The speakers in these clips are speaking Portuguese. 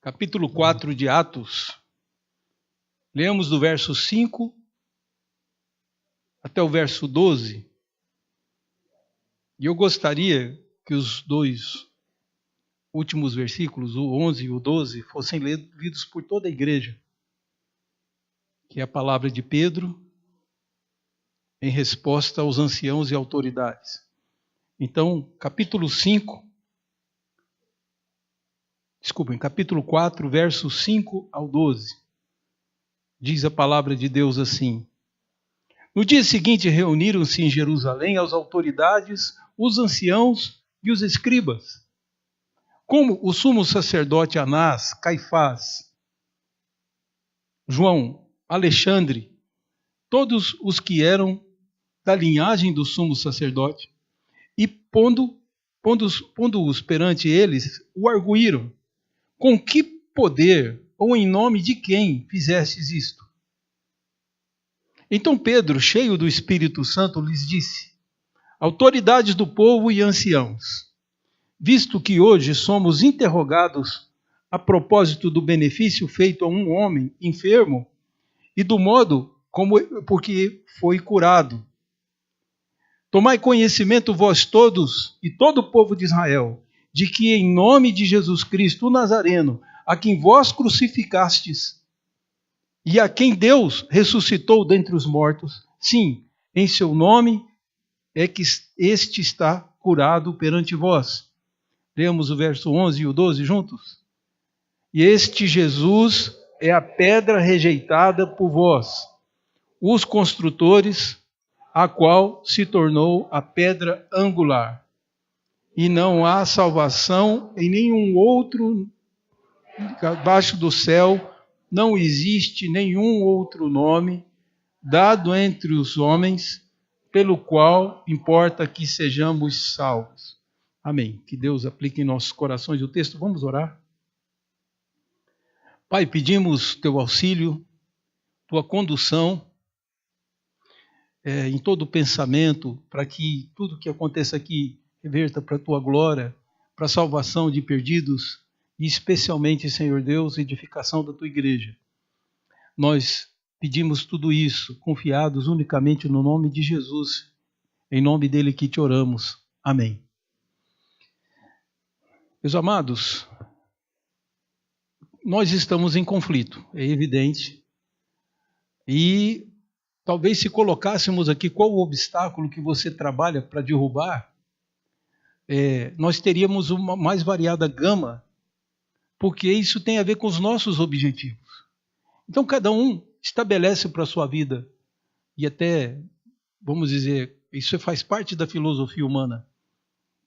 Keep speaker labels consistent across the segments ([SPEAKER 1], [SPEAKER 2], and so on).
[SPEAKER 1] capítulo 4 de Atos. Leamos do verso 5 até o verso 12. E eu gostaria que os dois últimos versículos, o 11 e o 12, fossem lidos por toda a igreja, que é a palavra de Pedro em resposta aos anciãos e autoridades. Então, capítulo 4, versos 5 ao 12, diz a palavra de Deus assim: No dia seguinte reuniram-se em Jerusalém as autoridades, os anciãos e os escribas, como o sumo sacerdote Anás, Caifás, João, Alexandre, todos os que eram da linhagem do sumo sacerdote, e pondo-os perante eles, o arguíram: Com que poder ou em nome de quem fizestes isto? Então Pedro, cheio do Espírito Santo, lhes disse: Autoridades do povo e anciãos, visto que hoje somos interrogados a propósito do benefício feito a um homem enfermo e do modo porque foi curado, tomai conhecimento vós todos e todo o povo de Israel, de que em nome de Jesus Cristo, o Nazareno, a quem vós crucificastes, e a quem Deus ressuscitou dentre os mortos, sim, em seu nome é que este está curado perante vós. Lemos o verso 11 e o 12 juntos? E este Jesus é a pedra rejeitada por vós, os construtores, a qual se tornou a pedra angular. E não há salvação em nenhum outro abaixo do céu, não existe nenhum outro nome dado entre os homens pelo qual importa que sejamos salvos. Amém. Que Deus aplique em nossos corações o texto. Vamos orar. Pai, pedimos teu auxílio, tua condução em todo o pensamento, para que tudo que aconteça aqui reverta para a tua glória, para a salvação de perdidos e especialmente, Senhor Deus, edificação da tua igreja. Nós pedimos tudo isso, confiados unicamente no nome de Jesus, em nome dele que te oramos. Amém. Meus amados, nós estamos em conflito, é evidente, e talvez se colocássemos aqui qual o obstáculo que você trabalha para derrubar, nós teríamos uma mais variada gama, porque isso tem a ver com os nossos objetivos. Então cada um estabelece para a sua vida, e até, vamos dizer, isso faz parte da filosofia humana,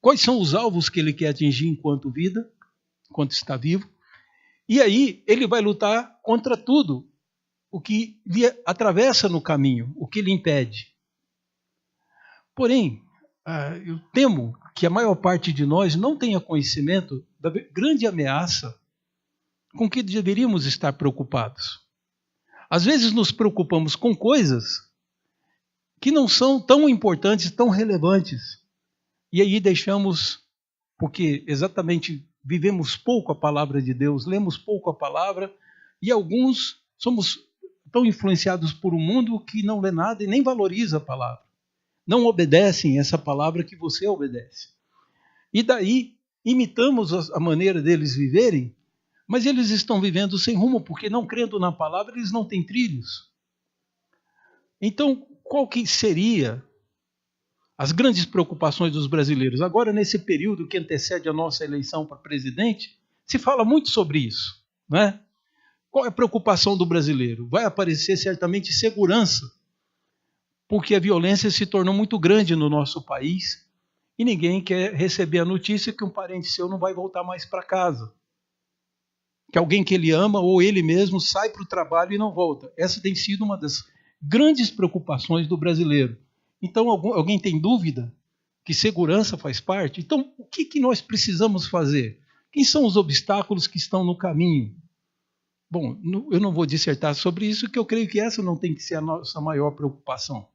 [SPEAKER 1] quais são os alvos que ele quer atingir enquanto vida, enquanto está vivo, e aí ele vai lutar contra tudo o que lhe atravessa no caminho, o que lhe impede. Porém, eu temo que a maior parte de nós não tenha conhecimento da grande ameaça com que deveríamos estar preocupados. Às vezes nos preocupamos com coisas que não são tão importantes, tão relevantes. E aí deixamos, porque exatamente vivemos pouco a palavra de Deus, lemos pouco a palavra, e alguns somos tão influenciados por um mundo que não lê nada e nem valoriza a palavra. Não obedecem essa palavra que você obedece. E daí imitamos a maneira deles viverem, mas eles estão vivendo sem rumo, porque não crendo na palavra, eles não têm trilhos. Então, qual que seria as grandes preocupações dos brasileiros? Agora, nesse período que antecede a nossa eleição para presidente, se fala muito sobre isso, não é? Qual é a preocupação do brasileiro? Vai aparecer certamente segurança, porque a violência se tornou muito grande no nosso país e ninguém quer receber a notícia que um parente seu não vai voltar mais para casa. Que alguém que ele ama ou ele mesmo sai para o trabalho e não volta. Essa tem sido uma das grandes preocupações do brasileiro. Então, alguém tem dúvida que segurança faz parte? Então, o que nós precisamos fazer? Quem são os obstáculos que estão no caminho? Bom, eu não vou dissertar sobre isso, porque eu creio que essa não tem que ser a nossa maior preocupação.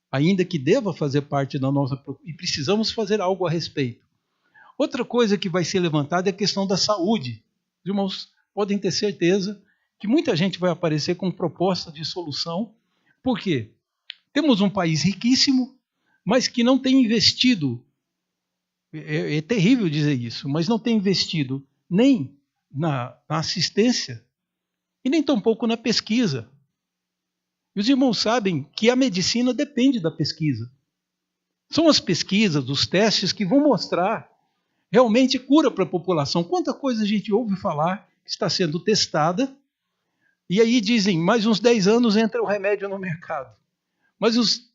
[SPEAKER 1] Ainda que deva fazer parte da nossa preocupação, e precisamos fazer algo a respeito. Outra coisa que vai ser levantada é a questão da saúde Os irmãos podem ter certeza que muita gente vai aparecer com proposta de solução. Por quê? Temos um país riquíssimo, mas que não tem investido, é terrível dizer isso, mas não tem investido nem na assistência e nem tampouco na pesquisa. E os irmãos sabem que a medicina depende da pesquisa. São as pesquisas, os testes que vão mostrar realmente cura para a população. Quanta coisa a gente ouve falar que está sendo testada, e aí dizem, mais uns 10 anos entra o remédio no mercado. Mas os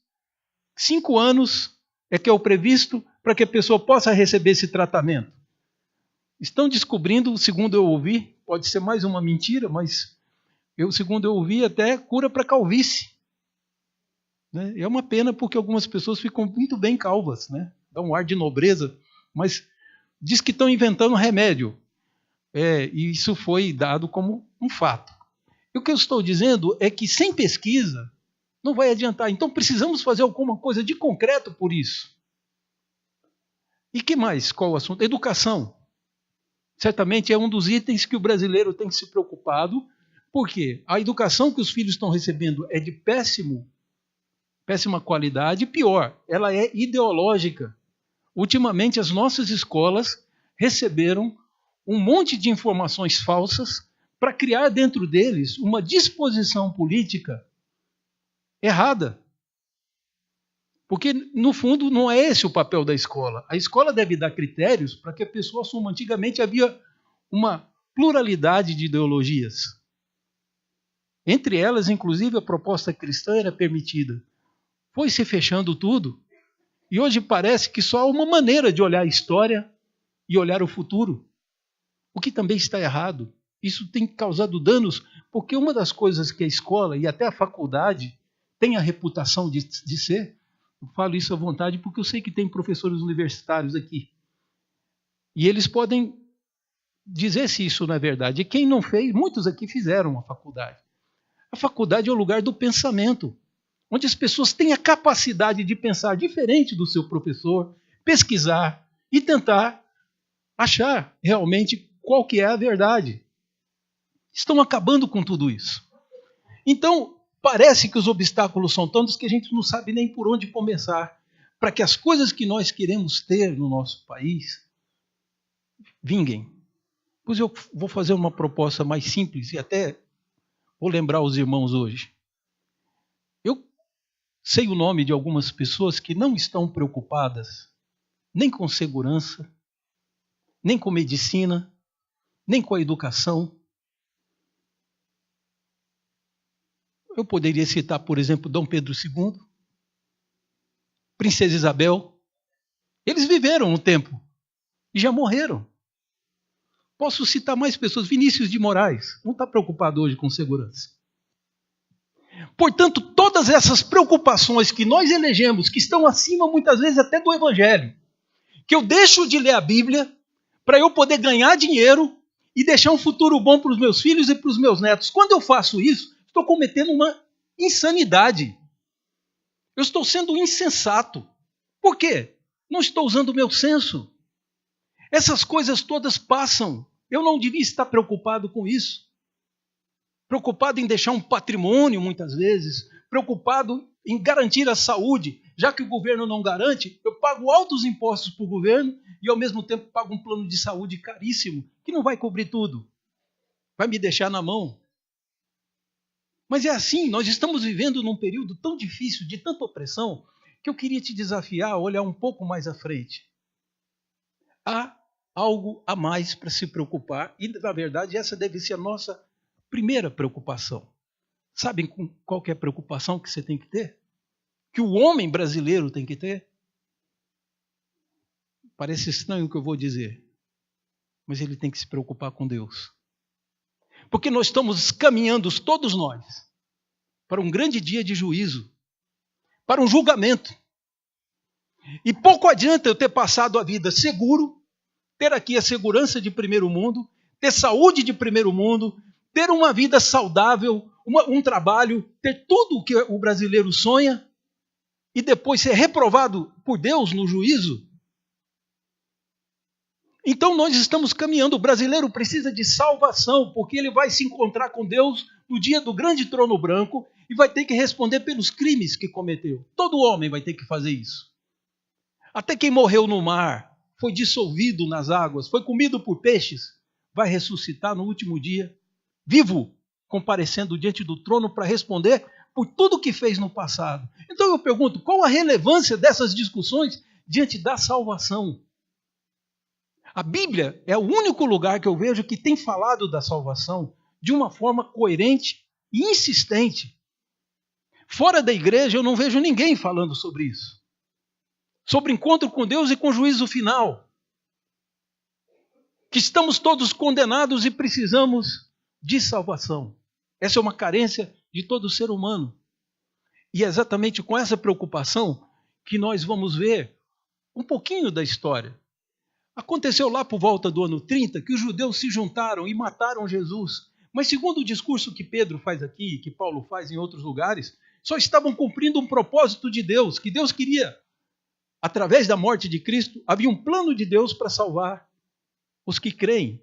[SPEAKER 1] 5 anos é que é o previsto para que a pessoa possa receber esse tratamento. Estão descobrindo, segundo eu ouvi, pode ser mais uma mentira, mas segundo eu ouvi, até cura para calvície. Né? É uma pena porque algumas pessoas ficam muito bem calvas, né? Dá um ar de nobreza, mas diz que estão inventando remédio. E isso foi dado como um fato. E o que eu estou dizendo é que sem pesquisa não vai adiantar. Então precisamos fazer alguma coisa de concreto por isso. E que mais? Qual o assunto? Educação. Certamente é um dos itens que o brasileiro tem se preocupado, porque a educação que os filhos estão recebendo é de péssima qualidade, e pior, ela é ideológica. Ultimamente as nossas escolas receberam um monte de informações falsas para criar dentro deles uma disposição política errada. Porque, no fundo, não é esse o papel da escola. A escola deve dar critérios para que a pessoa assuma. Antigamente havia uma pluralidade de ideologias. Entre elas, inclusive, a proposta cristã era permitida. Foi se fechando tudo. E hoje parece que só há uma maneira de olhar a história e olhar o futuro. O que também está errado. Isso tem causado danos, porque uma das coisas que a escola e até a faculdade tem a reputação de ser, eu falo isso à vontade porque eu sei que tem professores universitários aqui. E eles podem dizer se isso não é verdade. E quem não fez, muitos aqui fizeram a faculdade. A faculdade é o lugar do pensamento, onde as pessoas têm a capacidade de pensar diferente do seu professor, pesquisar e tentar achar realmente qual que é a verdade. Estão acabando com tudo isso. Então, parece que os obstáculos são tantos que a gente não sabe nem por onde começar, para que as coisas que nós queremos ter no nosso país vinguem. Pois eu vou fazer uma proposta mais simples e até vou lembrar os irmãos hoje. Eu sei o nome de algumas pessoas que não estão preocupadas nem com segurança, nem com medicina, nem com a educação. Eu poderia citar, por exemplo, Dom Pedro II, Princesa Isabel. Eles viveram um tempo e já morreram. Posso citar mais pessoas. Vinícius de Moraes não está preocupado hoje com segurança. Portanto, todas essas preocupações que nós elegemos, que estão acima muitas vezes até do Evangelho, que eu deixo de ler a Bíblia para eu poder ganhar dinheiro e deixar um futuro bom para os meus filhos e para os meus netos. Quando eu faço isso, estou cometendo uma insanidade. Eu estou sendo insensato. Por quê? Não estou usando o meu senso. Essas coisas todas passam. Eu não devia estar preocupado com isso. Preocupado em deixar um patrimônio, muitas vezes. Preocupado em garantir a saúde. Já que o governo não garante, eu pago altos impostos para o governo e, ao mesmo tempo, pago um plano de saúde caríssimo, que não vai cobrir tudo. Vai me deixar na mão. Mas é assim, nós estamos vivendo num período tão difícil, de tanta opressão, que eu queria te desafiar a olhar um pouco mais à frente. Há algo a mais para se preocupar e, na verdade, essa deve ser a nossa primeira preocupação. Sabem qual que é a preocupação que você tem que ter? Que o homem brasileiro tem que ter? Parece estranho o que eu vou dizer, mas ele tem que se preocupar com Deus. Porque nós estamos caminhando, todos nós, para um grande dia de juízo, para um julgamento. E pouco adianta eu ter passado a vida seguro, ter aqui a segurança de primeiro mundo, ter saúde de primeiro mundo, ter uma vida saudável, um trabalho, ter tudo o que o brasileiro sonha, e depois ser reprovado por Deus no juízo. Então nós estamos caminhando. O brasileiro precisa de salvação, porque ele vai se encontrar com Deus no dia do grande trono branco e vai ter que responder pelos crimes que cometeu. Todo homem vai ter que fazer isso. Até quem morreu no mar, foi dissolvido nas águas, foi comido por peixes, vai ressuscitar no último dia, vivo, comparecendo diante do trono para responder por tudo que fez no passado. Então eu pergunto, qual a relevância dessas discussões diante da salvação? A Bíblia é o único lugar que eu vejo que tem falado da salvação de uma forma coerente e insistente. Fora da igreja eu não vejo ninguém falando sobre isso. Sobre encontro com Deus e com juízo final. Que estamos todos condenados e precisamos de salvação. Essa é uma carência de todo ser humano. E é exatamente com essa preocupação que nós vamos ver um pouquinho da história. Aconteceu lá por volta do ano 30 que os judeus se juntaram e mataram Jesus. Mas segundo o discurso que Pedro faz aqui, que Paulo faz em outros lugares, só estavam cumprindo um propósito de Deus, que Deus queria. Através da morte de Cristo, havia um plano de Deus para salvar os que creem.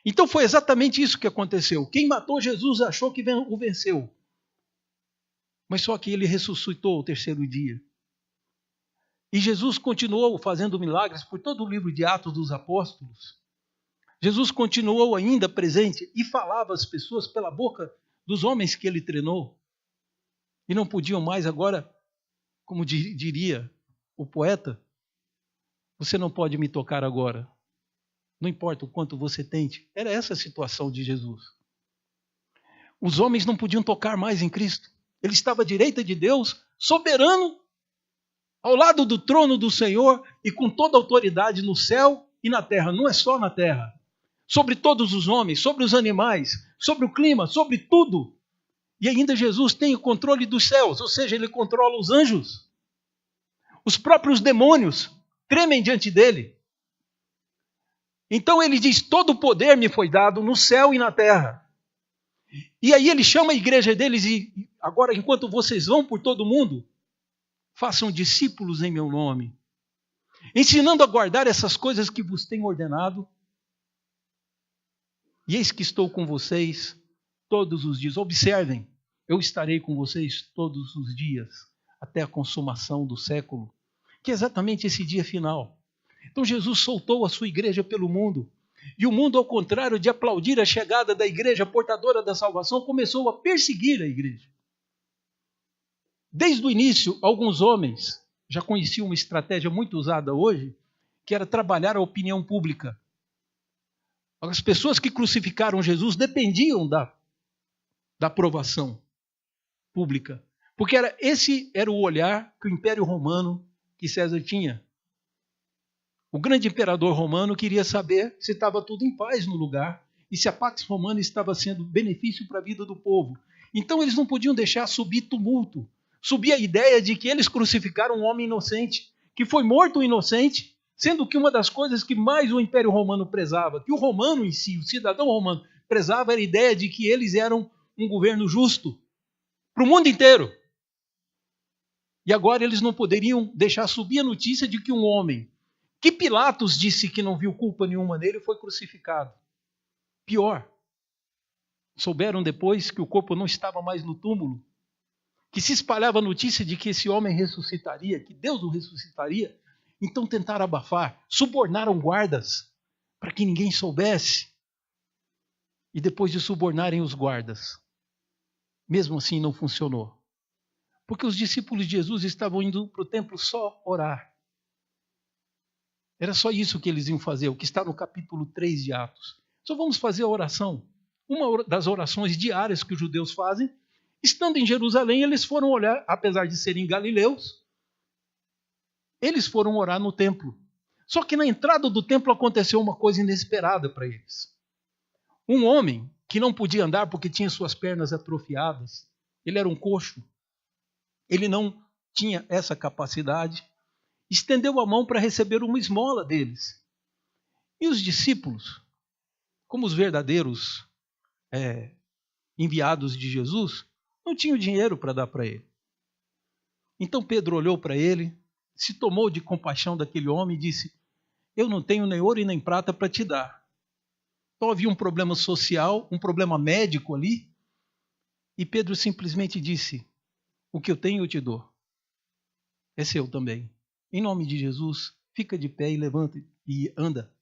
[SPEAKER 1] Então foi exatamente isso que aconteceu. Quem matou Jesus achou que o venceu. Mas só que ele ressuscitou ao terceiro dia. E Jesus continuou fazendo milagres por todo o livro de Atos dos Apóstolos. Jesus continuou ainda presente e falava às pessoas pela boca dos homens que ele treinou. E não podiam mais agora, como diria o poeta, você não pode me tocar agora. Não importa o quanto você tente. Era essa a situação de Jesus. Os homens não podiam tocar mais em Cristo. Ele estava à direita de Deus, soberano, ao lado do trono do Senhor e com toda a autoridade no céu e na terra. Não é só na terra. Sobre todos os homens, sobre os animais, sobre o clima, sobre tudo. E ainda Jesus tem o controle dos céus, ou seja, ele controla os anjos. Os próprios demônios tremem diante dele. Então ele diz, todo o poder me foi dado no céu e na terra. E aí ele chama a igreja deles e agora, enquanto vocês vão por todo mundo, façam discípulos em meu nome, ensinando a guardar essas coisas que vos tenho ordenado. E eis que estou com vocês todos os dias. Observem, eu estarei com vocês todos os dias, até a consumação do século, que é exatamente esse dia final. Então Jesus soltou a sua igreja pelo mundo. E o mundo, ao contrário de aplaudir a chegada da igreja portadora da salvação, começou a perseguir a igreja. Desde o início, alguns homens já conheciam uma estratégia muito usada hoje, que era trabalhar a opinião pública. As pessoas que crucificaram Jesus dependiam da aprovação pública, porque esse era o olhar que o Império Romano, que César tinha. O grande imperador romano queria saber se estava tudo em paz no lugar e se a Pax Romana estava sendo benefício para a vida do povo. Então eles não podiam deixar subir tumulto, subir a ideia de que eles crucificaram um homem inocente, que foi morto inocente, sendo que uma das coisas que mais o Império Romano prezava, que o romano em si, o cidadão romano, prezava, era a ideia de que eles eram um governo justo para o mundo inteiro. E agora eles não poderiam deixar subir a notícia de que um homem, que Pilatos disse que não viu culpa nenhuma nele, foi crucificado. Pior, souberam depois que o corpo não estava mais no túmulo, que se espalhava a notícia de que esse homem ressuscitaria, que Deus o ressuscitaria. Então tentaram abafar, subornaram guardas para que ninguém soubesse. E depois de subornarem os guardas, mesmo assim não funcionou. Porque os discípulos de Jesus estavam indo para o templo só orar. Era só isso que eles iam fazer, o que está no capítulo 3 de Atos. Só vamos fazer a oração. Uma das orações diárias que os judeus fazem. Estando em Jerusalém, eles foram olhar, apesar de serem galileus, eles foram orar no templo. Só que na entrada do templo aconteceu uma coisa inesperada para eles. Um homem que não podia andar porque tinha suas pernas atrofiadas, ele era um coxo, ele não tinha essa capacidade, estendeu a mão para receber uma esmola deles. E os discípulos, como os verdadeiros enviados de Jesus, não tinham dinheiro para dar para ele. Então Pedro olhou para ele, se tomou de compaixão daquele homem e disse, eu não tenho nem ouro e nem prata para te dar. Então havia um problema social, um problema médico ali, e Pedro simplesmente disse, o que eu tenho eu te dou. É seu também. Em nome de Jesus, fica de pé e levanta e anda.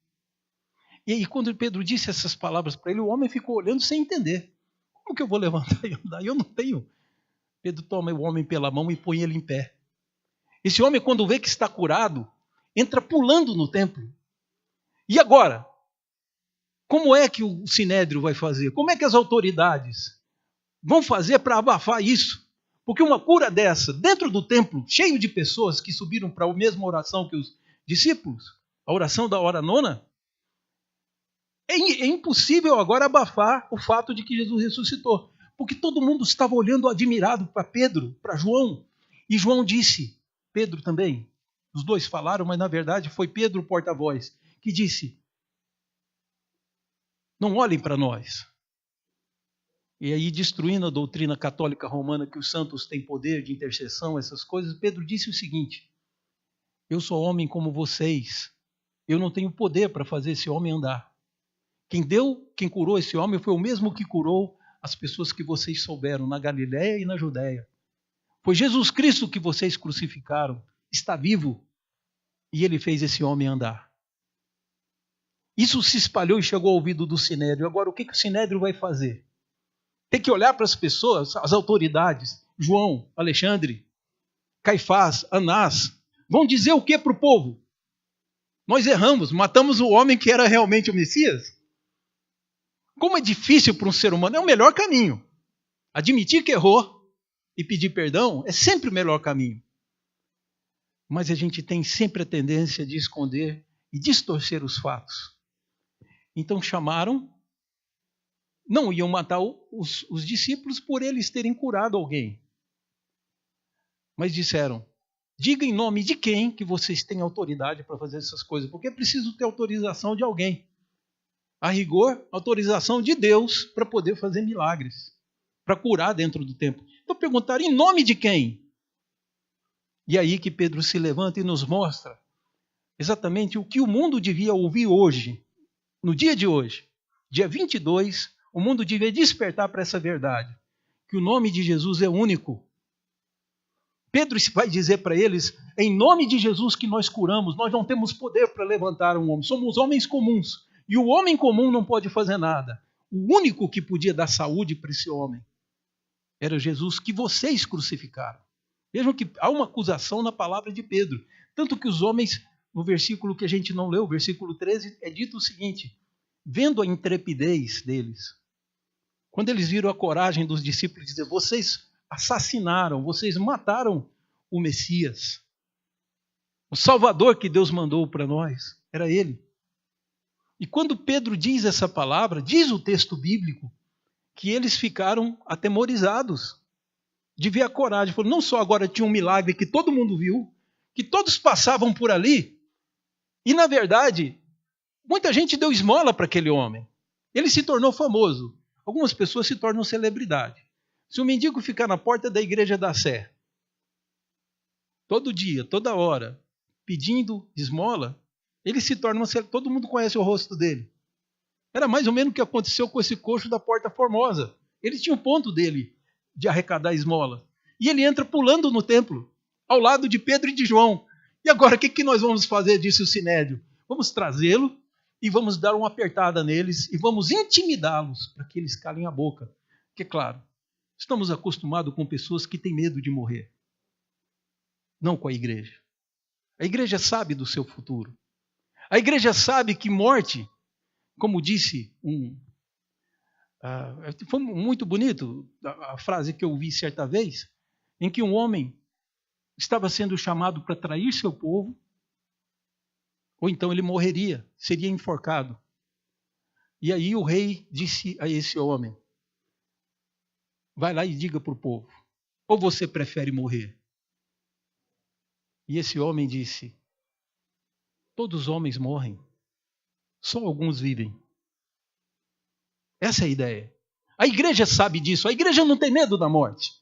[SPEAKER 1] E aí quando Pedro disse essas palavras para ele, o homem ficou olhando sem entender. Como que eu vou levantar e andar? Eu não tenho. Pedro toma o homem pela mão e põe ele em pé. Esse homem, quando vê que está curado, entra pulando no templo. E agora? Como é que o Sinédrio vai fazer? Como é que as autoridades vão fazer para abafar isso? Porque uma cura dessa, dentro do templo, cheio de pessoas que subiram para a mesma oração que os discípulos, a oração da hora nona, é impossível agora abafar o fato de que Jesus ressuscitou. Porque todo mundo estava olhando admirado para Pedro, para João. E João disse, Pedro também, os dois falaram, mas na verdade foi Pedro o porta-voz, que disse, não olhem para nós. E aí, destruindo a doutrina católica romana que os santos têm poder de intercessão, essas coisas, Pedro disse o seguinte, eu sou homem como vocês, eu não tenho poder para fazer esse homem andar. Quem curou esse homem foi o mesmo que curou as pessoas que vocês souberam na Galiléia e na Judéia. Foi Jesus Cristo que vocês crucificaram, está vivo, e ele fez esse homem andar. Isso se espalhou e chegou ao ouvido do Sinédrio. Agora, o que o Sinédrio vai fazer? Tem que olhar para as pessoas, as autoridades, João, Alexandre, Caifás, Anás, vão dizer o que para o povo? Nós erramos, matamos o homem que era realmente o Messias? Como é difícil para um ser humano, é o melhor caminho. Admitir que errou e pedir perdão é sempre o melhor caminho. Mas a gente tem sempre a tendência de esconder e distorcer os fatos. Então chamaram, não iam matar os discípulos por eles terem curado alguém. Mas disseram, diga em nome de quem que vocês têm autoridade para fazer essas coisas, porque é preciso ter autorização de alguém. A rigor, autorização de Deus para poder fazer milagres, para curar dentro do templo. Então perguntaram, em nome de quem? E aí que Pedro se levanta e nos mostra exatamente o que o mundo devia ouvir hoje, no dia de hoje, dia 22, o mundo devia despertar para essa verdade, que o nome de Jesus é único. Pedro vai dizer para eles, em nome de Jesus que nós curamos, nós não temos poder para levantar um homem, somos homens comuns. E o homem comum não pode fazer nada. O único que podia dar saúde para esse homem era Jesus que vocês crucificaram. Vejam que há uma acusação na palavra de Pedro. Tanto que os homens, no versículo que a gente não leu, versículo 13, é dito o seguinte, vendo a intrepidez deles, quando eles viram a coragem dos discípulos de dizer, vocês assassinaram, vocês mataram o Messias. O Salvador que Deus mandou para nós, era ele. E quando Pedro diz essa palavra, diz o texto bíblico, que eles ficaram atemorizados de ver a coragem. Não só agora tinha um milagre que todo mundo viu, que todos passavam por ali, e na verdade, muita gente deu esmola para aquele homem. Ele se tornou famoso. Algumas pessoas se tornam celebridade. Se o mendigo ficar na porta da igreja da Sé, todo dia, toda hora, pedindo esmola, ele se torna todo mundo conhece o rosto dele. Era mais ou menos o que aconteceu com esse coxo da Porta Formosa. Ele tinha um ponto dele de arrecadar esmola. E ele entra pulando no templo, ao lado de Pedro e de João. E agora, o que nós vamos fazer, disse o Sinédrio? Vamos trazê-lo e vamos dar uma apertada neles e vamos intimidá-los para que eles calem a boca. Porque, claro, estamos acostumados com pessoas que têm medo de morrer. Não com a igreja. A igreja sabe do seu futuro. A igreja sabe que morte, como disse foi muito bonito a frase que eu ouvi certa vez, em que um homem estava sendo chamado para trair seu povo, ou então ele morreria, seria enforcado. E aí o rei disse a esse homem, vai lá e diga para o povo, ou você prefere morrer? E esse homem disse, todos os homens morrem, só alguns vivem. Essa é a ideia. A igreja sabe disso, a igreja não tem medo da morte.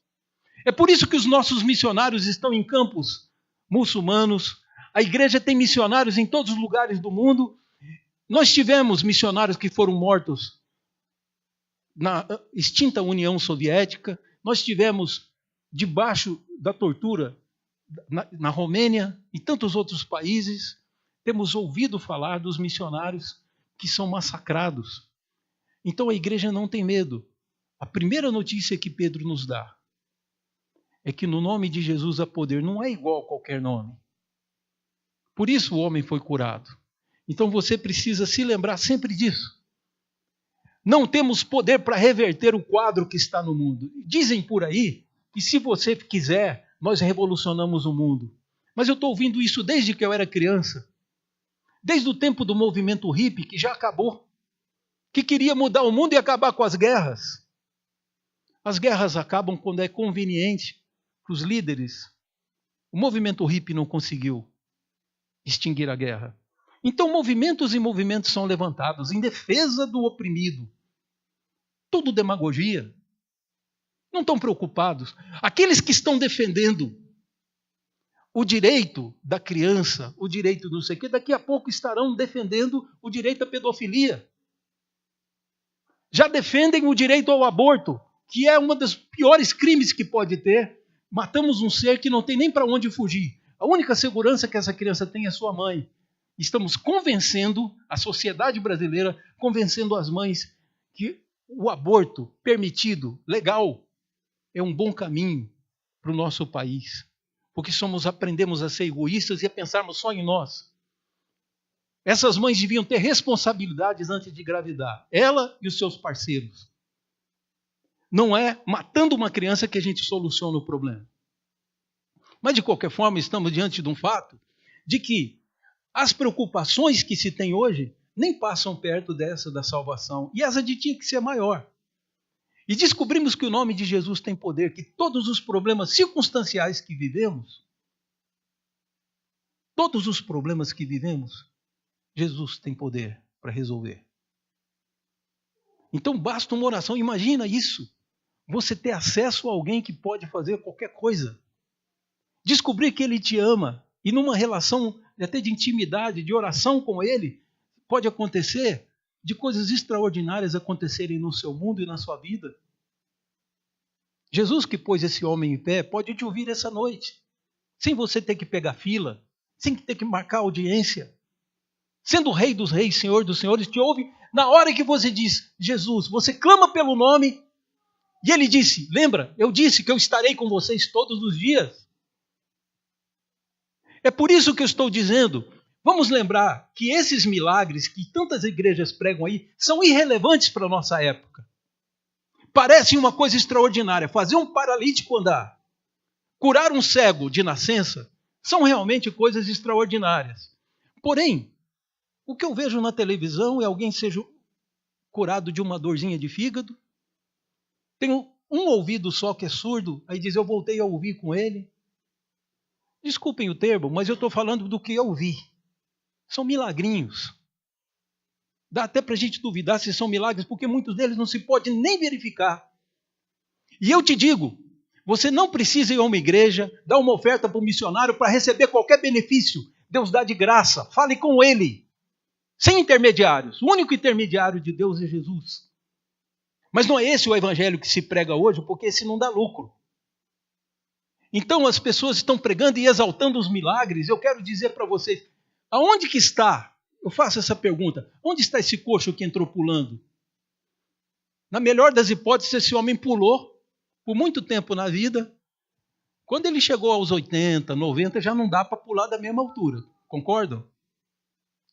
[SPEAKER 1] É por isso que os nossos missionários estão em campos muçulmanos, A igreja tem missionários em todos os lugares do mundo. Nós tivemos missionários que foram mortos na extinta União Soviética. Nós tivemos debaixo da tortura na Romênia e tantos outros países. Temos ouvido falar dos missionários que são massacrados. Então a igreja não tem medo. A primeira notícia que Pedro nos dá é que no nome de Jesus há poder. Não é igual a qualquer nome. Por isso o homem foi curado. Então você precisa se lembrar sempre disso. Não temos poder para reverter o quadro que está no mundo. Dizem por aí que se você quiser, nós revolucionamos o mundo. Mas eu estou ouvindo isso desde que eu era criança. Desde o tempo do movimento hippie, que já acabou. Que queria mudar o mundo e acabar com as guerras. As guerras acabam quando é conveniente para os líderes. O movimento hippie não conseguiu extinguir a guerra. Então movimentos e movimentos são levantados em defesa do oprimido. Tudo demagogia. Não estão preocupados. Aqueles que estão defendendo o direito da criança, o direito do não sei o quê, daqui a pouco estarão defendendo o direito à pedofilia. Já defendem o direito ao aborto, que é um dos piores crimes que pode ter. Matamos um ser que não tem nem para onde fugir. A única segurança que essa criança tem é sua mãe. Estamos convencendo a sociedade brasileira, convencendo as mães que o aborto permitido, legal, é um bom caminho para o nosso país. Porque aprendemos a ser egoístas e a pensarmos só em nós. Essas mães deviam ter responsabilidades antes de engravidar. Ela e os seus parceiros. Não é matando uma criança que a gente soluciona o problema. Mas, de qualquer forma, estamos diante de um fato de que as preocupações que se tem hoje nem passam perto dessa da salvação. E essa tinha que ser maior. E descobrimos que o nome de Jesus tem poder, que todos os problemas circunstanciais que vivemos, Jesus tem poder para resolver. Então basta uma oração. Imagina isso. Você ter acesso a alguém que pode fazer qualquer coisa. Descobrir que Ele te ama. E numa relação até de intimidade, de oração com Ele, pode acontecer de coisas extraordinárias acontecerem no seu mundo e na sua vida. Jesus que pôs esse homem em pé pode te ouvir essa noite. Sem você ter que pegar fila. Sem ter que marcar audiência. Sendo o Rei dos Reis, Senhor dos Senhores, te ouve na hora que você diz, Jesus, você clama pelo nome, e Ele disse, lembra, eu disse que eu estarei com vocês todos os dias. É por isso que eu estou dizendo, vamos lembrar que esses milagres que tantas igrejas pregam aí, são irrelevantes para a nossa época. Parecem uma coisa extraordinária, fazer um paralítico andar, curar um cego de nascença, são realmente coisas extraordinárias. Porém, o que eu vejo na televisão é alguém seja curado de uma dorzinha de fígado. Tem um ouvido só que é surdo, aí diz, eu voltei a ouvir com ele. Desculpem o termo, mas eu estou falando do que eu vi. São milagrinhos. Dá até para a gente duvidar se são milagres, porque muitos deles não se pode nem verificar. E eu te digo, você não precisa ir a uma igreja, dar uma oferta para o missionário para receber qualquer benefício. Deus dá de graça, fale com Ele. Sem intermediários. O único intermediário de Deus é Jesus. Mas não é esse o evangelho que se prega hoje, porque esse não dá lucro. Então as pessoas estão pregando e exaltando os milagres. Eu quero dizer para vocês, aonde que está? Eu faço essa pergunta. Onde está esse coxo que entrou pulando? Na melhor das hipóteses, esse homem pulou por muito tempo na vida. Quando ele chegou aos 80, 90, já não dá para pular da mesma altura. Concordam?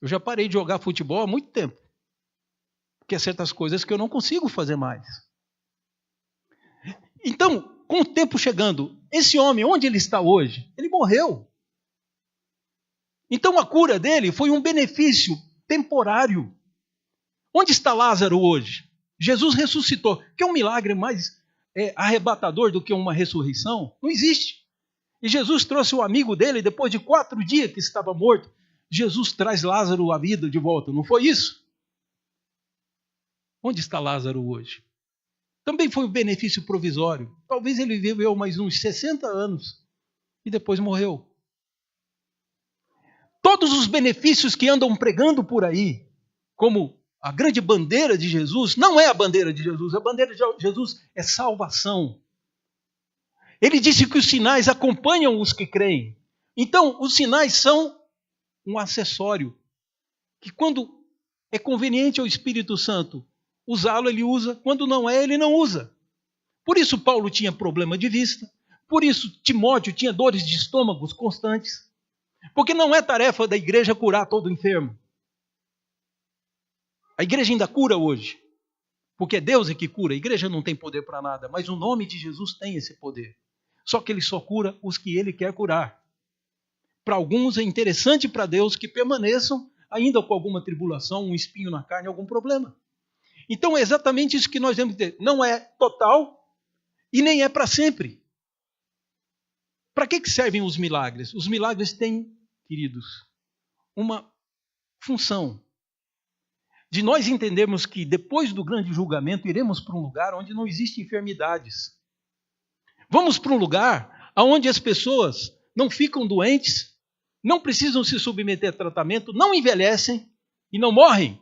[SPEAKER 1] Eu já parei de jogar futebol há muito tempo. Porque há certas coisas que eu não consigo fazer mais. Então, com o tempo chegando, esse homem, onde ele está hoje? Ele morreu. Então a cura dele foi um benefício temporário. Onde está Lázaro hoje? Jesus ressuscitou. Quer um milagre mais arrebatador do que uma ressurreição? Não existe. E Jesus trouxe o amigo dele depois de 4 dias que estava morto. Jesus traz Lázaro à vida de volta, não foi isso? Onde está Lázaro hoje? Também foi um benefício provisório. Talvez ele viveu mais uns 60 anos e depois morreu. Todos os benefícios que andam pregando por aí, como a grande bandeira de Jesus, não é a bandeira de Jesus. A bandeira de Jesus é salvação. Ele disse que os sinais acompanham os que creem. Então, os sinais são um acessório, que quando é conveniente ao Espírito Santo usá-lo, ele usa. Quando não é, ele não usa. Por isso Paulo tinha problema de vista. Por isso Timóteo tinha dores de estômago constantes. Porque não é tarefa da igreja curar todo enfermo. A igreja ainda cura hoje. Porque é Deus que cura. A igreja não tem poder para nada. Mas o nome de Jesus tem esse poder. Só que ele só cura os que ele quer curar. Para alguns é interessante para Deus que permaneçam ainda com alguma tribulação, um espinho na carne, algum problema. Então é exatamente isso que nós temos que ter. Não é total e nem é para sempre. Para que servem os milagres? Os milagres têm, queridos, uma função de nós entendermos que depois do grande julgamento iremos para um lugar onde não existem enfermidades. Vamos para um lugar onde as pessoas não ficam doentes, não precisam se submeter a tratamento, não envelhecem e não morrem.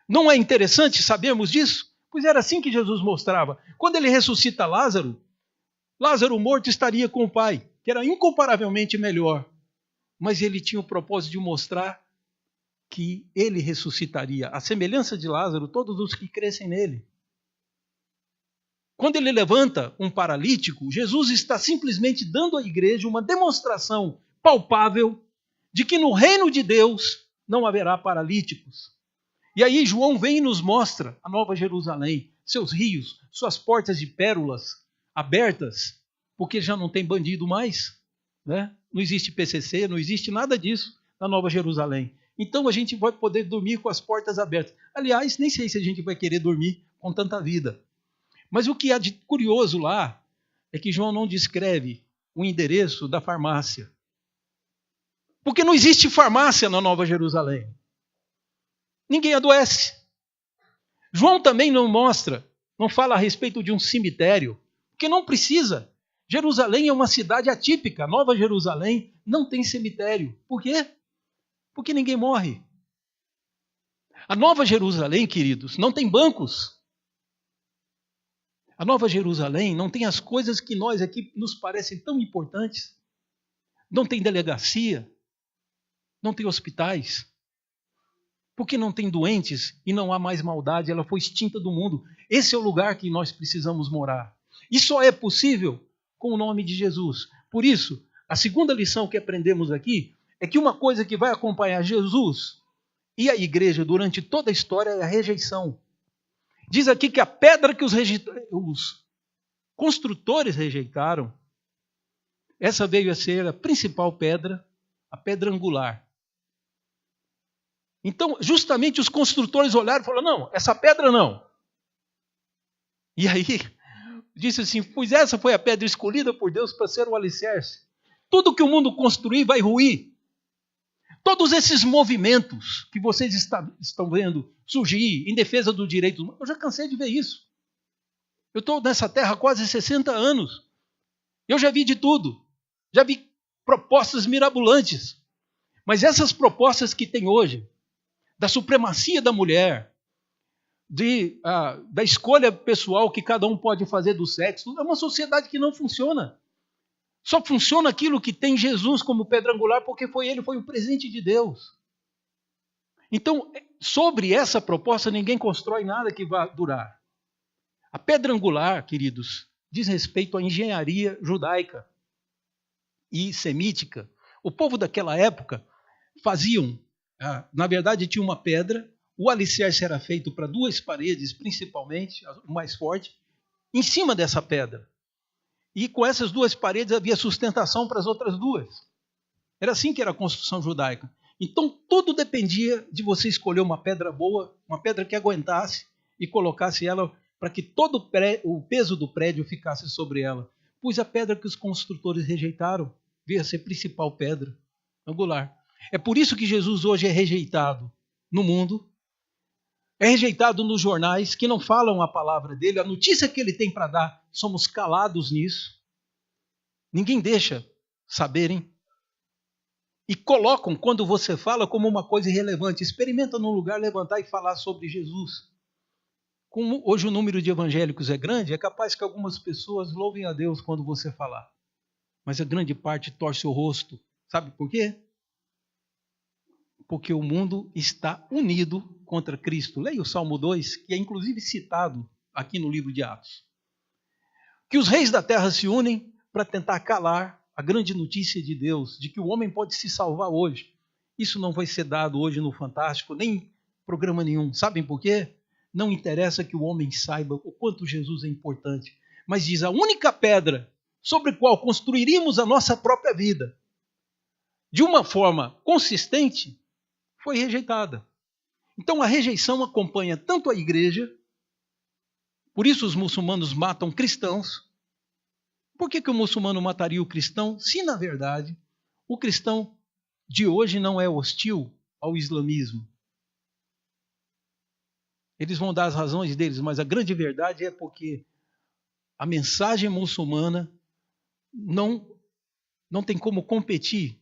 [SPEAKER 1] Não é interessante sabermos disso? Pois era assim que Jesus mostrava. Quando ele ressuscita Lázaro, Lázaro morto estaria com o Pai, que era incomparavelmente melhor. Mas ele tinha o propósito de mostrar que ele ressuscitaria. A semelhança de Lázaro, todos os que crescem nele. Quando ele levanta um paralítico, Jesus está simplesmente dando à igreja uma demonstração palpável de que no reino de Deus não haverá paralíticos. E aí João vem e nos mostra a Nova Jerusalém, seus rios, suas portas de pérolas abertas, porque já não tem bandido mais, né? Não existe PCC, não existe nada disso na Nova Jerusalém. Então a gente vai poder dormir com as portas abertas. Aliás, nem sei se a gente vai querer dormir com tanta vida. Mas o que há de curioso lá é que João não descreve o endereço da farmácia. Porque não existe farmácia na Nova Jerusalém. Ninguém adoece. João também não mostra, não fala a respeito de um cemitério, porque não precisa. Jerusalém é uma cidade atípica. Nova Jerusalém não tem cemitério. Por quê? Porque ninguém morre. A Nova Jerusalém, queridos, não tem bancos. A Nova Jerusalém não tem as coisas que nós aqui nos parecem tão importantes. Não tem delegacia, não tem hospitais. Porque não tem doentes e não há mais maldade, ela foi extinta do mundo. Esse é o lugar que nós precisamos morar. E só é possível com o nome de Jesus. Por isso, a segunda lição que aprendemos aqui é que uma coisa que vai acompanhar Jesus e a igreja durante toda a história é a rejeição. Diz aqui que a pedra que os construtores rejeitaram, essa veio a ser a principal pedra, a pedra angular. Então, justamente os construtores olharam e falaram, não, essa pedra não. E aí, disse assim, pois essa foi a pedra escolhida por Deus para ser o alicerce. Tudo que o mundo construir vai ruir. Todos esses movimentos que vocês estão vendo surgir em defesa do direito humano, eu já cansei de ver isso. Eu estou nessa terra há quase 60 anos. Eu já vi de tudo. Já vi propostas mirabolantes. Mas essas propostas que tem hoje, da supremacia da mulher, da escolha pessoal que cada um pode fazer do sexo, é uma sociedade que não funciona. Só funciona aquilo que tem Jesus como pedra angular, porque ele foi o presente de Deus. Então, sobre essa proposta, ninguém constrói nada que vá durar. A pedra angular, queridos, diz respeito à engenharia judaica e semítica. O povo daquela época faziam, na verdade, tinha uma pedra, o alicerce era feito para duas paredes, principalmente, o mais forte, em cima dessa pedra. E com essas duas paredes havia sustentação para as outras duas. Era assim que era a construção judaica. Então tudo dependia de você escolher uma pedra boa, uma pedra que aguentasse e colocasse ela para que todo o peso do prédio ficasse sobre ela. Pois a pedra que os construtores rejeitaram veio a ser a principal pedra angular. É por isso que Jesus hoje é rejeitado no mundo, é rejeitado nos jornais que não falam a palavra dele, a notícia que ele tem para dar, somos calados nisso. Ninguém deixa saberem. e colocam, quando você fala, como uma coisa irrelevante. Experimenta num lugar levantar e falar sobre Jesus. Como hoje o número de evangélicos é grande, é capaz que algumas pessoas louvem a Deus quando você falar. Mas a grande parte torce o rosto. Sabe por quê? Porque o mundo está unido contra Cristo. Leia o Salmo 2, que é inclusive citado aqui no livro de Atos. Que os reis da terra se unem para tentar calar a grande notícia de Deus, de que o homem pode se salvar hoje. Isso não vai ser dado hoje no Fantástico, nem em programa nenhum. Sabem por quê? Não interessa que o homem saiba o quanto Jesus é importante. Mas diz, a única pedra sobre a qual construiríamos a nossa própria vida, de uma forma consistente, foi rejeitada. Então a rejeição acompanha tanto a igreja, por isso os muçulmanos matam cristãos. Por que o muçulmano mataria o cristão, se na verdade o cristão de hoje não é hostil ao islamismo? Eles vão dar as razões deles, mas a grande verdade é porque a mensagem muçulmana não tem como competir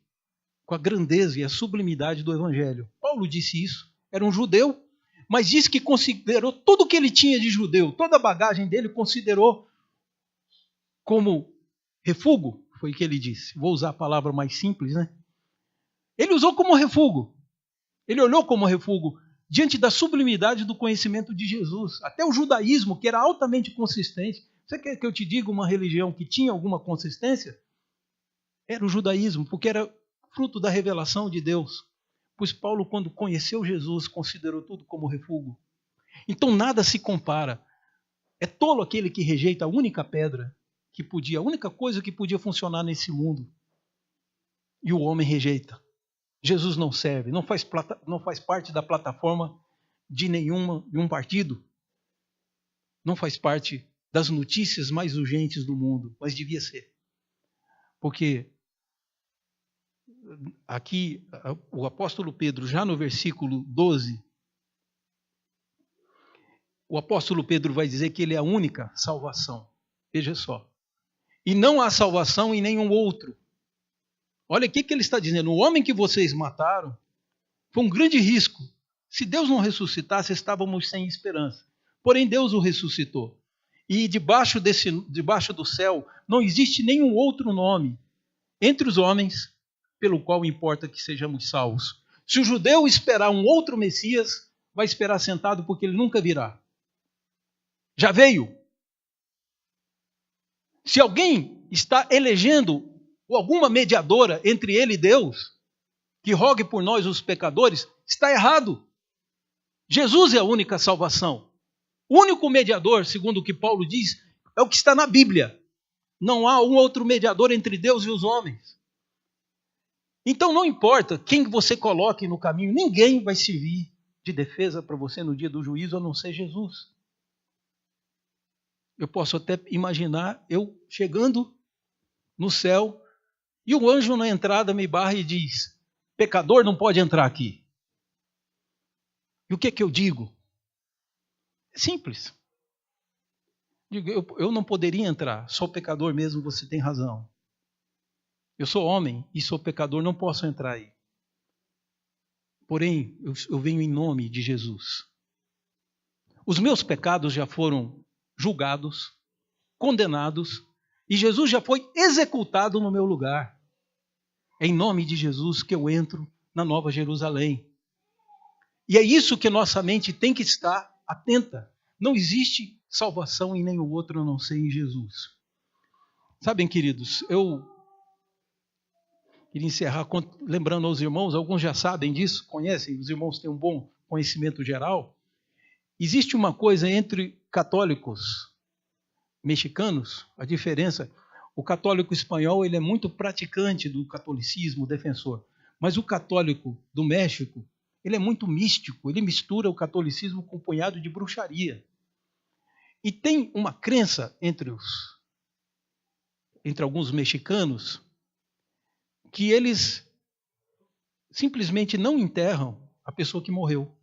[SPEAKER 1] com a grandeza e a sublimidade do evangelho. Paulo disse isso, era um judeu, mas disse que considerou tudo o que ele tinha de judeu, toda a bagagem dele considerou como refúgio, foi o que ele disse. Vou usar a palavra mais simples, né? Ele usou como refúgio. Ele olhou como refúgio diante da sublimidade do conhecimento de Jesus. Até o judaísmo, que era altamente consistente. Você quer que eu te diga uma religião que tinha alguma consistência? Era o judaísmo, porque era fruto da revelação de Deus. Pois Paulo, quando conheceu Jesus, considerou tudo como refúgio. Então nada se compara. É tolo aquele que rejeita a única pedra que podia, a única coisa que podia funcionar nesse mundo. E o homem rejeita. Jesus não serve, não faz parte da plataforma de nenhum partido. Não faz parte das notícias mais urgentes do mundo, mas devia ser. Porque aqui o apóstolo Pedro, já no versículo 12, o apóstolo Pedro vai dizer que ele é a única salvação. Veja só. E não há salvação em nenhum outro. Olha o que ele está dizendo. O homem que vocês mataram foi um grande risco. Se Deus não ressuscitasse, estávamos sem esperança. Porém, Deus o ressuscitou. E debaixo do céu não existe nenhum outro nome entre os homens pelo qual importa que sejamos salvos. Se o judeu esperar um outro Messias, vai esperar sentado porque ele nunca virá. Já veio. Se alguém está elegendo alguma mediadora entre ele e Deus, que rogue por nós os pecadores, está errado. Jesus é a única salvação. O único mediador, segundo o que Paulo diz, é o que está na Bíblia. Não há um outro mediador entre Deus e os homens. Então não importa quem você coloque no caminho, ninguém vai servir de defesa para você no dia do juízo, a não ser Jesus. Eu posso até imaginar eu chegando no céu e o anjo na entrada me barra e diz, pecador não pode entrar aqui. E o que eu digo? É simples. Digo, eu não poderia entrar, sou pecador mesmo, você tem razão. Eu sou homem e sou pecador, não posso entrar aí. Porém, eu venho em nome de Jesus. Os meus pecados já foram julgados, condenados, e Jesus já foi executado no meu lugar. É em nome de Jesus que eu entro na Nova Jerusalém. E é isso que nossa mente tem que estar atenta. Não existe salvação em nenhum outro a não ser em Jesus. Sabem, queridos, eu queria encerrar lembrando aos irmãos, alguns já sabem disso, conhecem, os irmãos têm um bom conhecimento geral. Existe uma coisa entre católicos mexicanos, a diferença, o católico espanhol ele é muito praticante do catolicismo, defensor, mas o católico do México, ele é muito místico, ele mistura o catolicismo com um punhado de bruxaria. E tem uma crença entre alguns mexicanos que eles simplesmente não enterram a pessoa que morreu.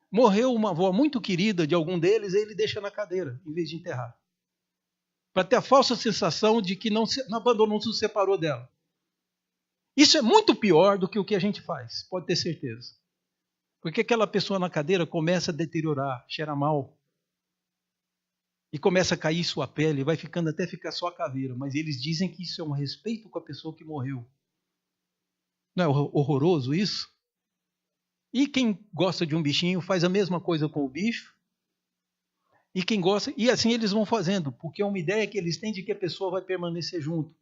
[SPEAKER 1] Morreu uma avó muito querida de algum deles, e ele deixa na cadeira, em vez de enterrar. Para ter a falsa sensação de que não abandonou, não se separou dela. Isso é muito pior do que o que a gente faz, pode ter certeza. Porque aquela pessoa na cadeira começa a deteriorar, cheira mal. E começa a cair sua pele, vai ficando até ficar só a caveira. Mas eles dizem que isso é um respeito com a pessoa que morreu. Não é horroroso isso? E quem gosta de um bichinho faz a mesma coisa com o bicho. E quem gosta, e assim eles vão fazendo, porque é uma ideia que eles têm de que a pessoa vai permanecer junto.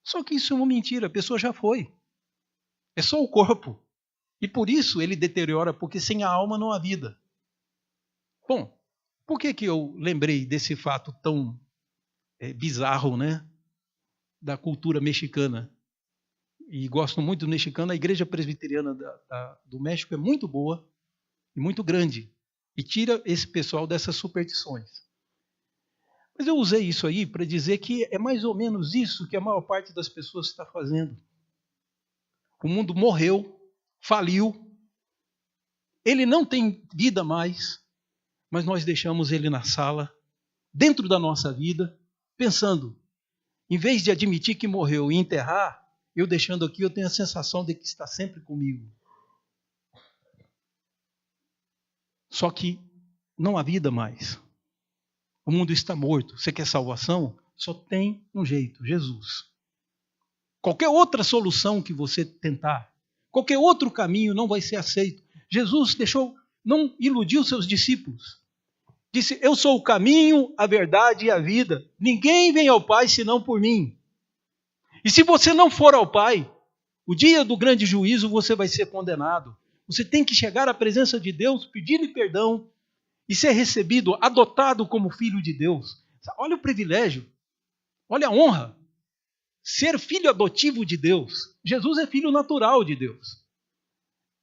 [SPEAKER 1] Só que isso é uma mentira, a pessoa já foi. É só o corpo. E por isso ele deteriora, porque sem a alma não há vida. Bom, por que eu lembrei desse fato tão bizarro, né? Da cultura mexicana? E gosto muito do mexicano. A igreja presbiteriana do México é muito boa e muito grande. E tira esse pessoal dessas superstições. Mas eu usei isso aí para dizer que é mais ou menos isso que a maior parte das pessoas está fazendo. O mundo morreu, faliu, ele não tem vida mais, mas nós deixamos ele na sala, dentro da nossa vida, pensando, em vez de admitir que morreu e enterrar, eu deixando aqui, eu tenho a sensação de que está sempre comigo. Só que não há vida mais. O mundo está morto. Você quer salvação? Só tem um jeito, Jesus. Qualquer outra solução que você tentar, qualquer outro caminho não vai ser aceito. Jesus não iludiu seus discípulos. Disse, eu sou o caminho, a verdade e a vida. Ninguém vem ao Pai senão por mim. E se você não for ao Pai, o dia do grande juízo você vai ser condenado. Você tem que chegar à presença de Deus, pedir-lhe perdão e ser recebido, adotado como filho de Deus. Olha o privilégio, olha a honra. Ser filho adotivo de Deus. Jesus é filho natural de Deus.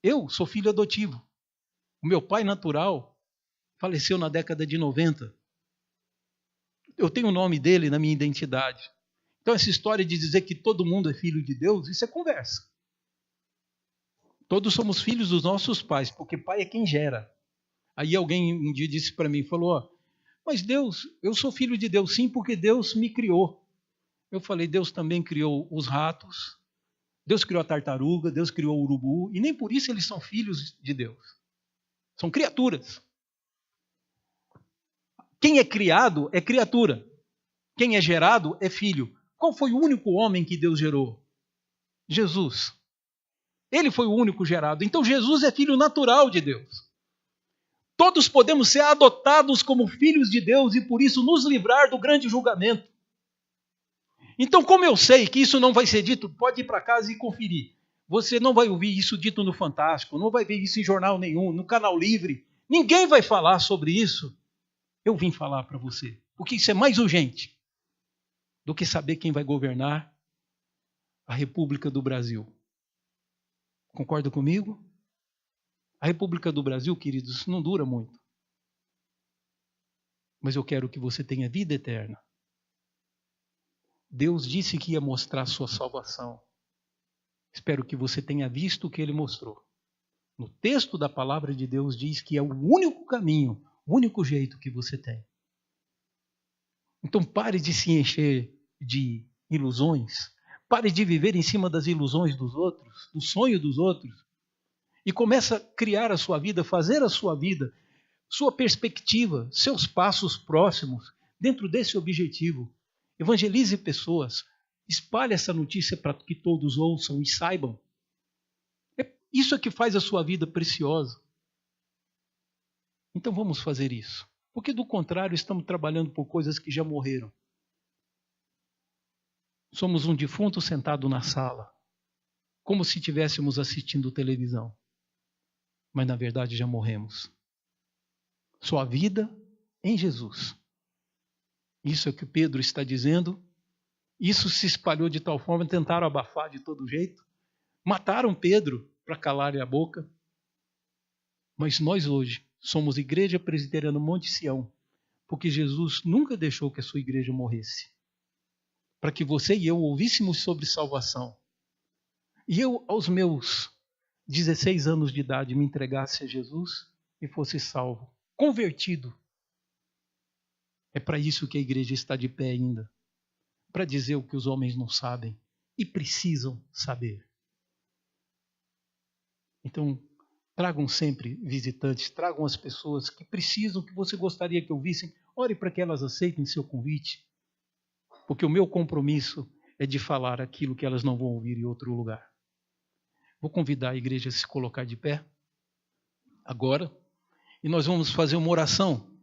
[SPEAKER 1] Eu sou filho adotivo. O meu pai natural faleceu na década de 90. Eu tenho o nome dele na minha identidade. Então essa história de dizer que todo mundo é filho de Deus, isso é conversa. Todos somos filhos dos nossos pais, porque pai é quem gera. Aí alguém um dia disse para mim, falou, mas Deus, eu sou filho de Deus sim, porque Deus me criou. Eu falei, Deus também criou os ratos, Deus criou a tartaruga, Deus criou o urubu, e nem por isso eles são filhos de Deus. São criaturas. Quem é criado é criatura. Quem é gerado é filho. Qual foi o único homem que Deus gerou? Jesus. Ele foi o único gerado. Então Jesus é filho natural de Deus. Todos podemos ser adotados como filhos de Deus e por isso nos livrar do grande julgamento. Então, como eu sei que isso não vai ser dito, pode ir para casa e conferir. Você não vai ouvir isso dito no Fantástico, não vai ver isso em jornal nenhum, no Canal Livre. Ninguém vai falar sobre isso. Eu vim falar para você, porque isso é mais urgente do que saber quem vai governar a República do Brasil. Concorda comigo? A República do Brasil, queridos, não dura muito. Mas eu quero que você tenha vida eterna. Deus disse que ia mostrar a sua salvação. Espero que você tenha visto o que ele mostrou. No texto da palavra de Deus diz que é o único caminho, o único jeito que você tem. Então pare de se encher de ilusões, pare de viver em cima das ilusões dos outros, do sonho dos outros, e comece a criar a sua vida, fazer a sua vida, sua perspectiva, seus passos próximos, dentro desse objetivo. Evangelize pessoas, espalhe essa notícia para que todos ouçam e saibam. Isso é que faz a sua vida preciosa. Então vamos fazer isso. Porque do contrário, estamos trabalhando por coisas que já morreram. Somos um defunto sentado na sala, como se estivéssemos assistindo televisão. Mas na verdade já morremos. Só a vida em Jesus. Isso é o que Pedro está dizendo. Isso se espalhou de tal forma, tentaram abafar de todo jeito. Mataram Pedro para calar-lhe a boca. Mas nós hoje somos Igreja Presbiteriana Monte Sião, porque Jesus nunca deixou que a sua igreja morresse. Para que você e eu ouvíssemos sobre salvação. E eu, aos meus 16 anos de idade, me entregasse a Jesus e fosse salvo, convertido. É para isso que a igreja está de pé ainda. Para dizer o que os homens não sabem e precisam saber. Então, tragam sempre visitantes, tragam as pessoas que precisam, que você gostaria que ouvissem. Ore para que elas aceitem seu convite. Porque o meu compromisso é de falar aquilo que elas não vão ouvir em outro lugar. Vou convidar a igreja a se colocar de pé agora e nós vamos fazer uma oração.